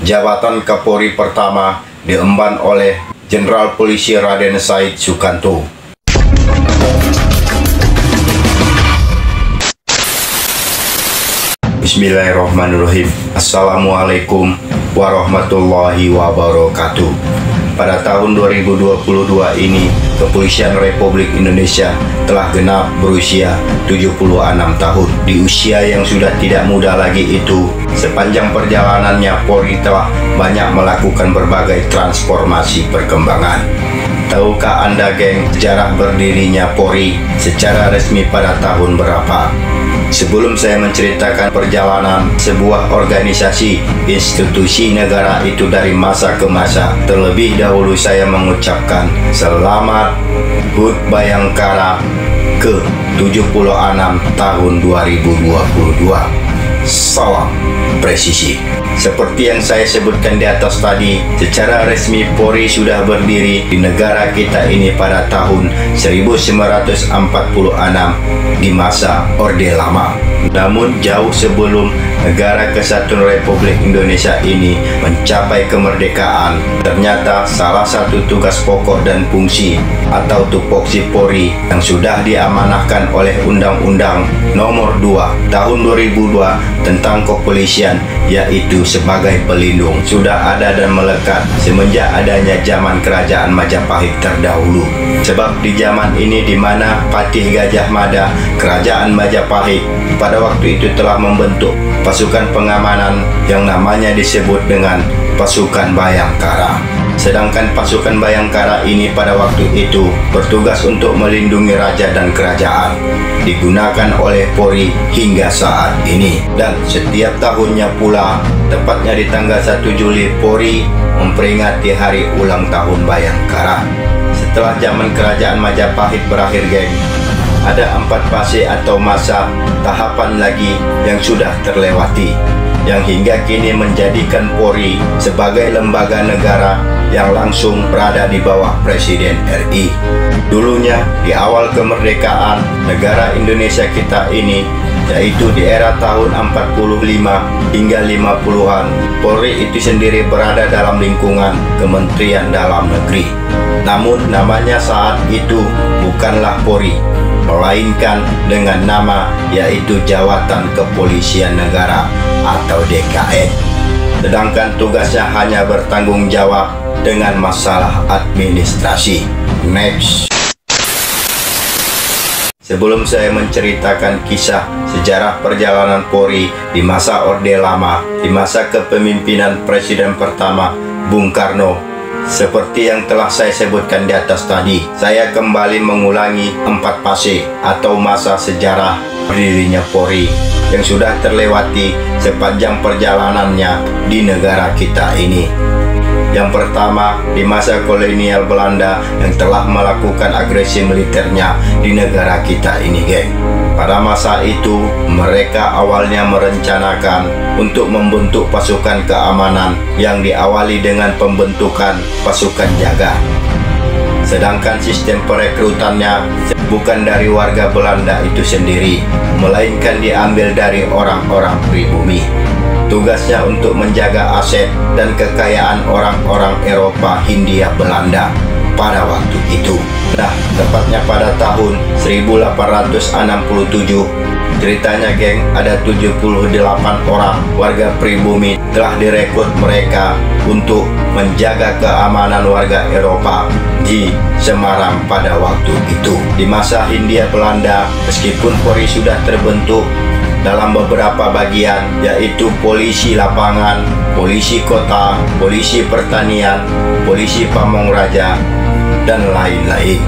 Jabatan Kapolri pertama diemban oleh Jenderal Polisi Raden Said Sukanto. Bismillahirrahmanirrahim. Assalamualaikum warahmatullahi wabarakatuh. Pada tahun 2022 ini, Kepolisian Republik Indonesia telah genap berusia 76 tahun. Di usia yang sudah tidak muda lagi itu, sepanjang perjalanannya Polri telah banyak melakukan berbagai transformasi perkembangan. Tahukah Anda, geng, sejarah berdirinya Polri secara resmi pada tahun berapa? Sebelum saya menceritakan perjalanan sebuah organisasi institusi negara itu dari masa ke masa, terlebih dahulu saya mengucapkan selamat HUT Bayangkara ke-76 tahun 2022. Salam presisi. Seperti yang saya sebutkan di atas tadi, secara resmi Polri sudah berdiri di negara kita ini pada tahun 1946 di masa Orde Lama. Namun jauh sebelum Negara Kesatuan Republik Indonesia ini mencapai kemerdekaan, ternyata salah satu tugas pokok dan fungsi atau tupoksi Polri yang sudah diamanahkan oleh Undang-Undang Nomor 2 Tahun 2002 tentang kepolisian, yaitu sebagai pelindung, sudah ada dan melekat semenjak adanya zaman Kerajaan Majapahit terdahulu. Sebab di zaman ini di mana Patih Gajah Mada, Kerajaan Majapahit pada waktu itu telah membentuk pasukan pengamanan yang namanya disebut dengan Pasukan Bayangkara. Sedangkan pasukan Bayangkara ini pada waktu itu bertugas untuk melindungi raja dan kerajaan, digunakan oleh Polri hingga saat ini. Dan setiap tahunnya pula, tepatnya di tanggal 1 Juli, Polri memperingati hari ulang tahun Bayangkara. Setelah zaman Kerajaan Majapahit berakhir, geng, ada 4 fase atau masa tahapan lagi yang sudah terlewati, yang hingga kini menjadikan Polri sebagai lembaga negara yang langsung berada di bawah Presiden RI. Dulunya di awal kemerdekaan negara Indonesia kita ini, yaitu di era tahun 45 hingga 50-an, Polri itu sendiri berada dalam lingkungan Kementerian Dalam Negeri. Namun namanya saat itu bukanlah Polri, melainkan dengan nama yaitu Jawatan Kepolisian Negara atau DKN. Sedangkan tugasnya hanya bertanggung jawab dengan masalah administrasi. Next. Sebelum saya menceritakan kisah sejarah perjalanan Polri di masa Orde Lama, di masa kepemimpinan Presiden pertama Bung Karno, seperti yang telah saya sebutkan di atas tadi, saya kembali mengulangi 4 fase atau masa sejarah berdirinya Polri yang sudah terlewati sepanjang perjalanannya di negara kita ini. Yang pertama, di masa kolonial Belanda yang telah melakukan agresi militernya di negara kita ini, geng. Pada masa itu, mereka awalnya merencanakan untuk membentuk pasukan keamanan yang diawali dengan pembentukan pasukan jaga. Sedangkan sistem perekrutannya bukan dari warga Belanda itu sendiri, melainkan diambil dari orang-orang pribumi. Tugasnya untuk menjaga aset dan kekayaan orang-orang Eropa, Hindia, Belanda pada waktu itu. Nah, tepatnya pada tahun 1867, ceritanya, geng, ada 78 orang warga pribumi telah direkrut mereka untuk menjaga keamanan warga Eropa di Semarang pada waktu itu. Di masa Hindia Belanda, meskipun Polri sudah terbentuk dalam beberapa bagian, yaitu polisi lapangan, polisi kota, polisi pertanian, polisi pamong raja, dan lain-lain.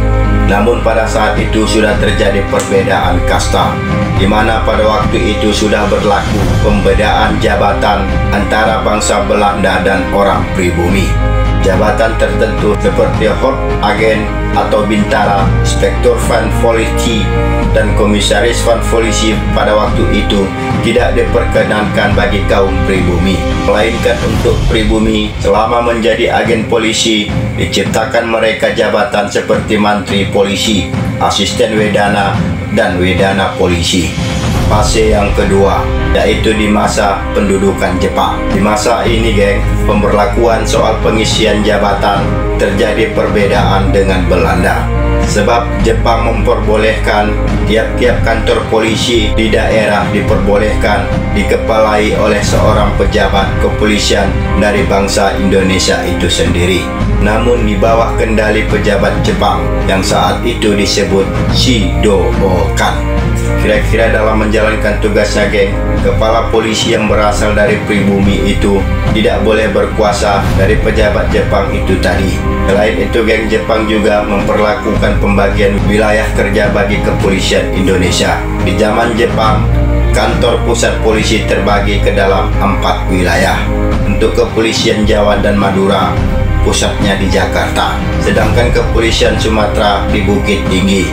Namun pada saat itu sudah terjadi perbedaan kasta, di mana pada waktu itu sudah berlaku pembedaan jabatan antara bangsa Belanda dan orang pribumi. Jabatan tertentu seperti Hoofdagent atau Bintara, Inspektur van Politie, dan Komisaris van Polisie pada waktu itu tidak diperkenankan bagi kaum pribumi, melainkan untuk pribumi selama menjadi agen polisi diciptakan mereka jabatan seperti Mantri Polisi, Asisten Wedana, dan Wedana Polisi. fase yang kedua, yaitu di masa pendudukan Jepang. Di masa ini, geng, pemberlakuan soal pengisian jabatan terjadi perbedaan dengan Belanda. Sebab Jepang memperbolehkan tiap-tiap kantor polisi di daerah diperbolehkan dikepalai oleh seorang pejabat kepolisian dari bangsa Indonesia itu sendiri, namun di bawah kendali pejabat Jepang yang saat itu disebut Shidokan. Kira-kira dalam menjalankan tugasnya, geng, kepala polisi yang berasal dari pribumi itu tidak boleh berkuasa dari pejabat Jepang itu tadi. Selain itu, geng, Jepang juga memperlakukan pembagian wilayah kerja bagi kepolisian Indonesia. Di zaman Jepang, kantor pusat polisi terbagi ke dalam 4 wilayah. Untuk kepolisian Jawa dan Madura, pusatnya di Jakarta, sedangkan kepolisian Sumatera di Bukit Tinggi.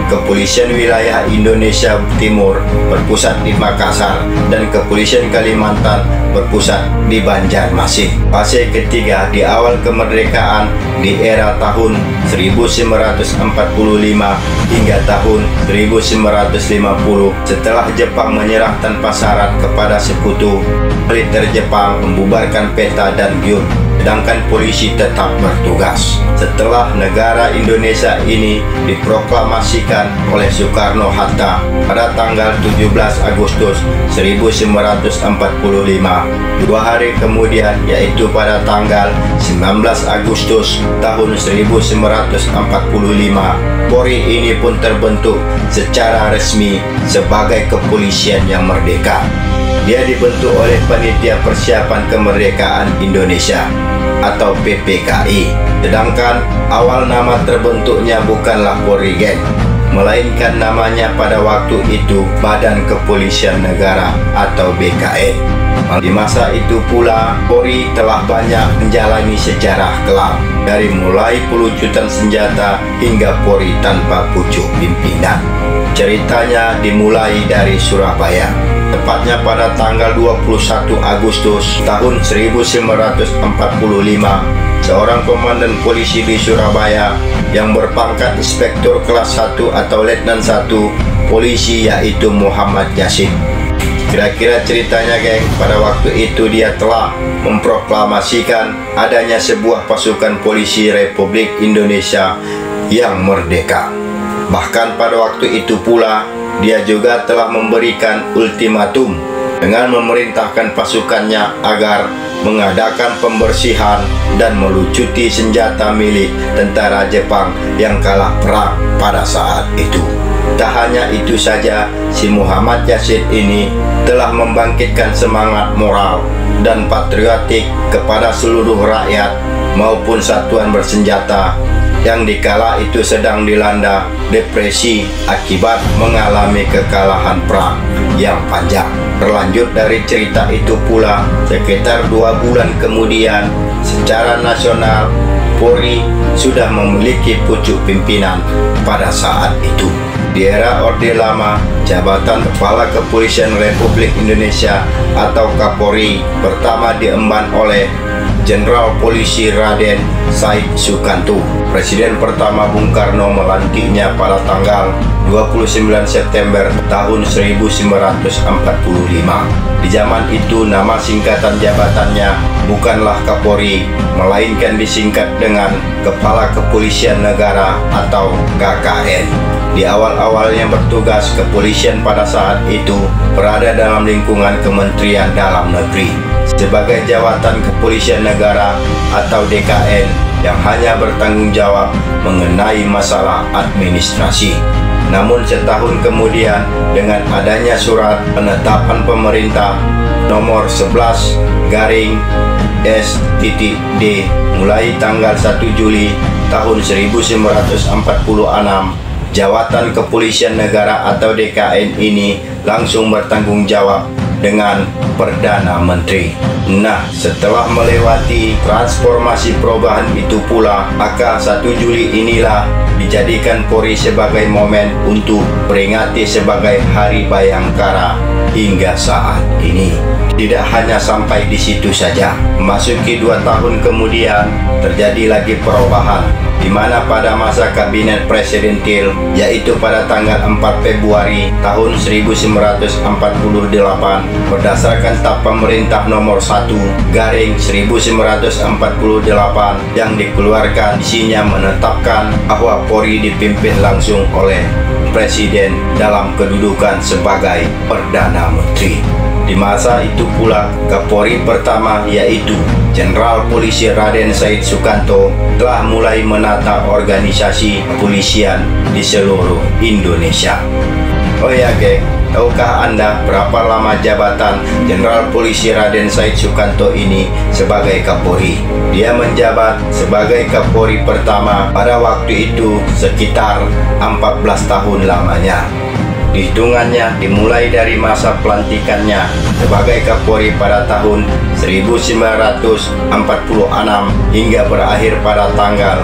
Kepolisian wilayah Indonesia Timur berpusat di Makassar dan kepolisian Kalimantan berpusat di Banjarmasin. Fase ketiga di awal kemerdekaan di era tahun 1945 hingga tahun 1950 setelah Jepang menyerah tanpa syarat kepada sekutu militer Jepang, membubarkan PETA dan GIUR, sedangkan polisi tetap bertugas. Setelah negara Indonesia ini diproklamasikan oleh Soekarno-Hatta pada tanggal 17 Agustus 1945, 2 hari kemudian, yaitu pada tanggal 19 Agustus tahun 1945, Polri ini pun terbentuk secara resmi sebagai kepolisian yang merdeka. Dia dibentuk oleh Panitia Persiapan Kemerdekaan Indonesia atau PPKI. Sedangkan awal nama terbentuknya bukanlah Polri, geng, melainkan namanya pada waktu itu Badan Kepolisian Negara atau BKN. Di masa itu pula, Polri telah banyak menjalani sejarah kelam, dari mulai pelucutan senjata hingga Polri tanpa pucuk pimpinan. Ceritanya dimulai dari Surabaya. Tepatnya pada tanggal 21 Agustus tahun 1945, seorang komandan polisi di Surabaya yang berpangkat Inspektur kelas 1 atau Letnan 1 polisi, yaitu Muhammad Yasin. Kira-kira ceritanya, geng, pada waktu itu dia telah memproklamasikan adanya sebuah pasukan polisi Republik Indonesia yang merdeka. Bahkan pada waktu itu pula dia juga telah memberikan ultimatum dengan memerintahkan pasukannya agar mengadakan pembersihan dan melucuti senjata milik tentara Jepang yang kalah perang pada saat itu. Tak hanya itu saja, si Muhammad Yasin ini telah membangkitkan semangat moral dan patriotik kepada seluruh rakyat maupun satuan bersenjata yang dikala itu sedang dilanda depresi akibat mengalami kekalahan perang yang panjang. Berlanjut dari cerita itu pula, sekitar 2 bulan kemudian, secara nasional Polri sudah memiliki pucuk pimpinan pada saat itu. Di era Orde Lama, jabatan Kepala Kepolisian Republik Indonesia atau Kapolri pertama diemban oleh Jenderal Polisi Raden Said Sukanto. Presiden pertama Bung Karno melantiknya pada tanggal 29 September tahun 1945. Di zaman itu nama singkatan jabatannya bukanlah Kapolri, melainkan disingkat dengan Kepala Kepolisian Negara atau KKN. Di awal-awalnya bertugas, kepolisian pada saat itu berada dalam lingkungan Kementerian Dalam Negeri sebagai jawatan kepolisian negara atau DKN yang hanya bertanggung jawab mengenai masalah administrasi. Namun setahun kemudian, dengan adanya surat penetapan pemerintah nomor 11/S.D mulai tanggal 1 Juli tahun 1946, jawatan kepolisian negara atau DKN ini langsung bertanggung jawab dengan Perdana Menteri. Nah, setelah melewati transformasi perubahan itu pula, maka 1 Juli inilah dijadikan Polri sebagai momen untuk peringati sebagai Hari Bayangkara hingga saat ini. Tidak hanya sampai di situ saja, memasuki 2 tahun kemudian terjadi lagi perubahan di mana pada masa kabinet presidentil, yaitu pada tanggal 4 Februari tahun 1948 berdasarkan Tap Pemerintah nomor 1/1948 yang dikeluarkan, isinya menetapkan bahwa Polri dipimpin langsung oleh Presiden dalam kedudukan sebagai Perdana Menteri. Di masa itu pula, Kapolri pertama yaitu Jenderal Polisi Raden Said Sukanto telah mulai menata organisasi kepolisian di seluruh Indonesia. Oh ya geng, tahukah Anda berapa lama jabatan Jenderal Polisi Raden Said Sukanto ini sebagai Kapolri? Dia menjabat sebagai Kapolri pertama pada waktu itu sekitar 14 tahun lamanya. Hitungannya dimulai dari masa pelantikannya sebagai Kapolri pada tahun 1946 hingga berakhir pada tanggal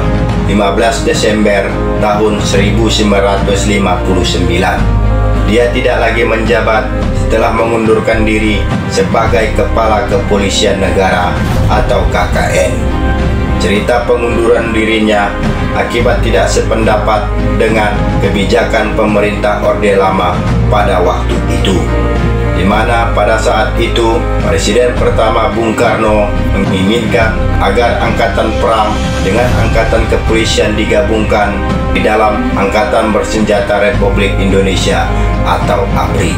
15 Desember tahun 1959. Dia tidak lagi menjabat setelah mengundurkan diri sebagai Kepala Kepolisian Negara atau KKN. Cerita pengunduran dirinya akibat tidak sependapat dengan kebijakan pemerintah Orde Lama pada waktu itu, di mana pada saat itu Presiden pertama Bung Karno menginginkan agar Angkatan Perang dengan Angkatan Kepolisian digabungkan di dalam Angkatan Bersenjata Republik Indonesia atau ABRI.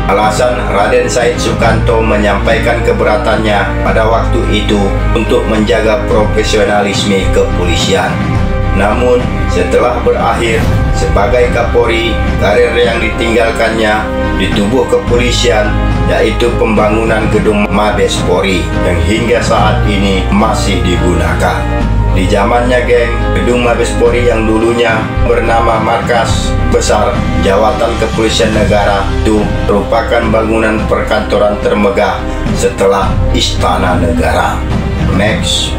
Alasan Raden Said Sukanto menyampaikan keberatannya pada waktu itu untuk menjaga profesionalisme kepolisian. Namun setelah berakhir sebagai Kapolri, karir yang ditinggalkannya di tubuh kepolisian yaitu pembangunan gedung Mabes Polri yang hingga saat ini masih digunakan. Di zamannya geng, gedung Mabes Polri yang dulunya bernama Markas Besar Jawatan Kepolisian Negara itu merupakan bangunan perkantoran termegah setelah Istana Negara. Next.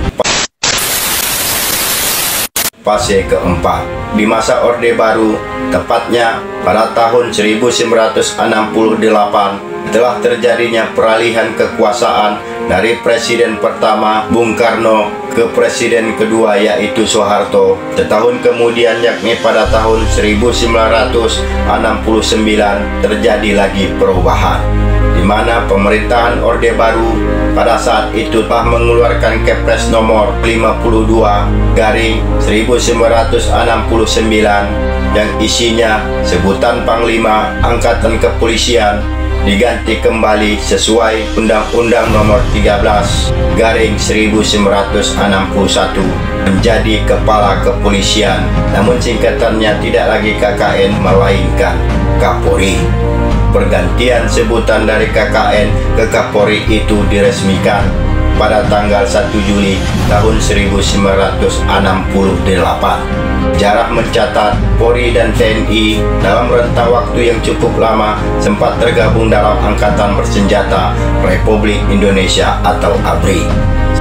Fase keempat, di masa Orde Baru, tepatnya pada tahun 1968, telah terjadinya peralihan kekuasaan dari Presiden pertama Bung Karno ke Presiden kedua yaitu Soeharto. Setahun kemudian, yakni pada tahun 1969, terjadi lagi perubahan, di mana pemerintahan Orde Baru pada saat itu telah mengeluarkan Kepres nomor 52/1969 yang isinya sebutan Panglima Angkatan Kepolisian diganti kembali sesuai Undang-Undang nomor 13/1961 menjadi Kepala Kepolisian, namun singkatannya tidak lagi KKN melainkan Kapolri. Pergantian sebutan dari KKN ke Kapolri itu diresmikan pada tanggal 1 Juli tahun 1968. Sejarah mencatat Polri dan TNI dalam rentang waktu yang cukup lama sempat tergabung dalam Angkatan Bersenjata Republik Indonesia atau ABRI.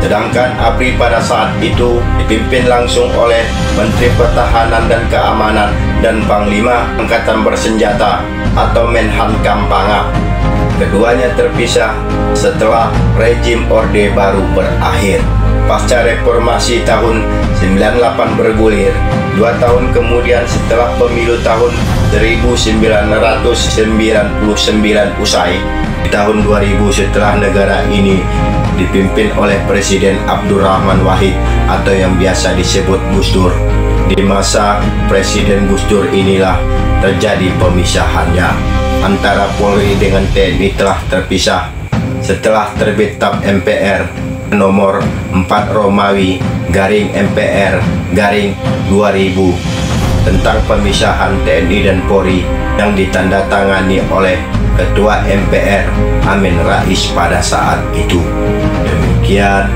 Sedangkan ABRI pada saat itu dipimpin langsung oleh Menteri Pertahanan dan Keamanan dan Panglima Angkatan Bersenjata atau Menhankam Pangap. Keduanya terpisah setelah rejim Orde Baru berakhir. Pasca reformasi tahun 98 bergulir, 2 tahun kemudian setelah pemilu tahun 1999 usai, di tahun 2000 setelah negara ini dipimpin oleh Presiden Abdurrahman Wahid atau yang biasa disebut Gus Dur. Di masa Presiden Gus Dur inilah terjadi pemisahannya antara Polri dengan TNI telah terpisah setelah terbit Tap MPR nomor 4 Romawi /MPR/2000 tentang pemisahan TNI dan Polri yang ditandatangani oleh Ketua MPR Amin Rais pada saat itu. Demikian,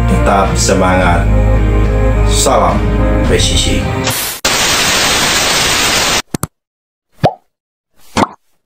tetap semangat. Salam presisi.